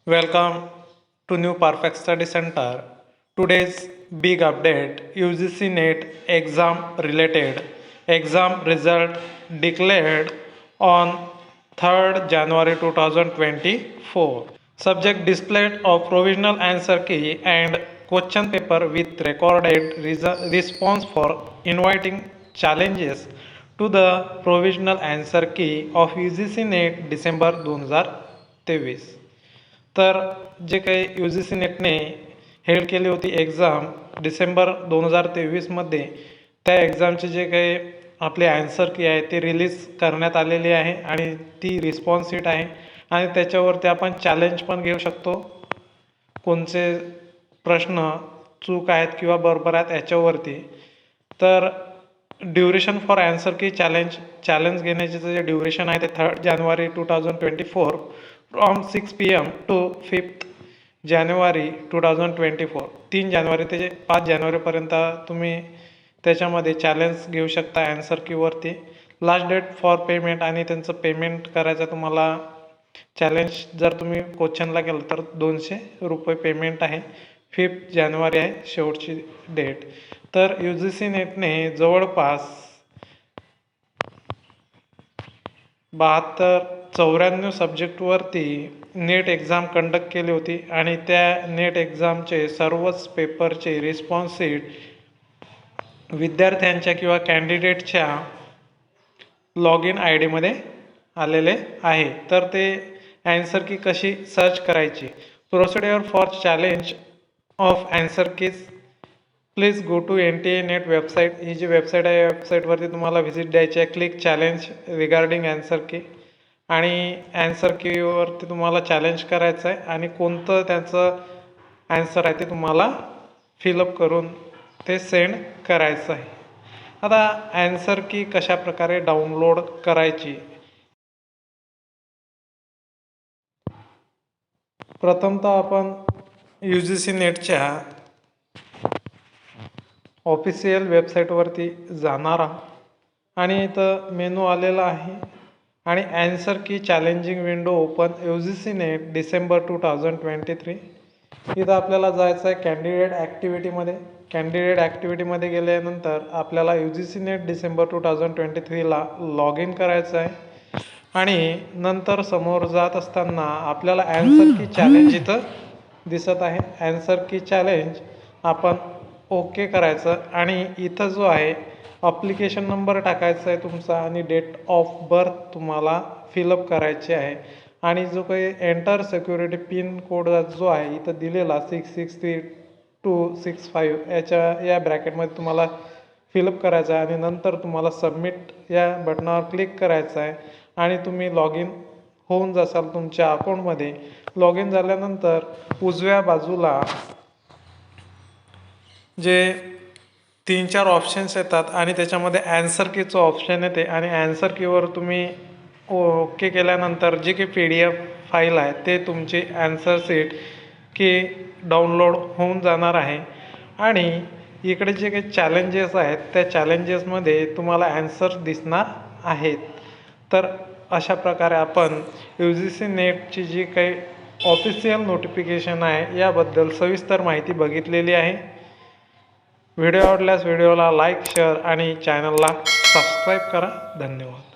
Welcome to New Perfect Study Center. Today's big update UGC NET exam related. Exam result declared on 3rd January 2024. Subject displayed of provisional answer key and question paper with recorded response for inviting challenges to the provisional answer key of UGC NET December 2023. तर जे काही you G C नेटने held केली होती exam December 2023मध्ये, त्या एक्झामचे जे काही आपले answer की आहे ते रिलीज करण्यात आलेली आहे आणि ती रिस्पॉन्स शीट आहे आणि त्याच्यावरती आपण चॅलेंज पण घेऊ शकतो. कोणते प्रश्न चूक आहेत किंवा बरोबर आहेत याच्यावरती. तर duration for answer key challenge घेण्याचे जे ड्युरेशन आहे ते 3rd जानेवारी 2024 फ्रॉम 6 PM टू 5th जानेवारी 2024. 3 जानेवारी ते 5 जानेवारीपर्यंत तुम्ही त्याच्यामध्ये चॅलेंज घेऊ शकता आन्सर कीवरती. लास्ट डेट फॉर पेमेंट आणि त्यांचं पेमेंट करायचं तुम्हाला चॅलेंज जर तुम्ही क्वेश्चनला केलं तर ₹200 पेमेंट आहे. 5 जानेवारी आहे शेवटची डेट. तर यू जी सी नेटने जवळपास 94 सब्जेक्टवरती नेट एक्झाम कंडक्ट केली होती आणि त्या नेट एक्झामचे सर्वच पेपरचे रिस्पॉन्स शीट विद्यार्थ्यांच्या किंवा कॅन्डिडेटच्या लॉग इन आय डीमध्ये आलेले आहे. तर ते आन्सर की कशी सर्च करायची, procedure for challenge of answer keys, please go to NTA net website. ही जी वेबसाईट आहे या वेबसाईटवरती तुम्हाला व्हिजिट द्यायची आहे. क्लिक चॅलेंज रिगार्डिंग आन्सर की आणि आन्सर कीवरती तुम्हाला चॅलेंज करायचं आहे आणि कोणतं त्याचं आन्सर आहे ते तुम्हाला फिलअप करून ते सेंड करायचं आहे. आता आन्सर की कशा प्रकारे डाउनलोड करायची. प्रथमतः आपण यू जी सी नेटच्या ऑफिशियल वेबसाईटवरती जाणार आहात आणि इथं मेनू आलेला आहे आणि answer key challenging window open U G C net December 2023. इथं आपल्याला जायचं आहे कॅन्डिडेट ॲक्टिव्हिटीमध्ये. कॅन्डिडेट ॲक्टिव्हिटीमध्ये गेल्यानंतर आपल्याला U G C net December 2023ला लॉग इन करायचं आहे आणि नंतर समोर जात असताना आपल्याला आन्सर की चॅलेंज इथं दिसत आहे. आन्सर की चॅलेंज आपण ओके करायचं आणि इथं जो आहे अप्लिकेशन नंबर टाकायचा आहे तुमचा आणि डेट ऑफ बर्थ तुम्हाला फिलअप करायची आहे आणि जो काही एंटर सिक्युरिटी पिन कोड जो आहे इथं दिलेला 663265 या ब्रॅकेटमध्ये तुम्हाला फिलअप करायचं आहे आणि नंतर तुम्हाला सबमिट या बटनावर क्लिक करायचं आहे आणि तुम्ही लॉग इन होऊन जासाल तुमच्या अकाउंटमध्ये. लॉग इन झाल्यानंतर उजव्या बाजूला जे 3-4 ऑप्शन्स येतात आणि त्याच्यामध्ये आन्सर कीचं ऑप्शन येते आणि आन्सर कीवर तुम्ही ओके केल्यानंतर जी काही PDF फाईल आहे ते तुमची आन्सर शीट की डाउनलोड होऊन जाणार आहे आणि इकडे जे काही चॅलेंजेस आहेत त्या चॅलेंजेसमध्ये तुम्हाला आन्सर दिसणार आहेत. तर अशा प्रकारे आपण यू जी सी नेटची जी काही ऑफिशियल नोटिफिकेशन आहे याबद्दल सविस्तर माहिती बघितलेली आहे. व्हिडिओ आवडल्यास व्हिडिओला लाईक, शेअर आणि चॅनलला सबस्क्राईब करा. धन्यवाद.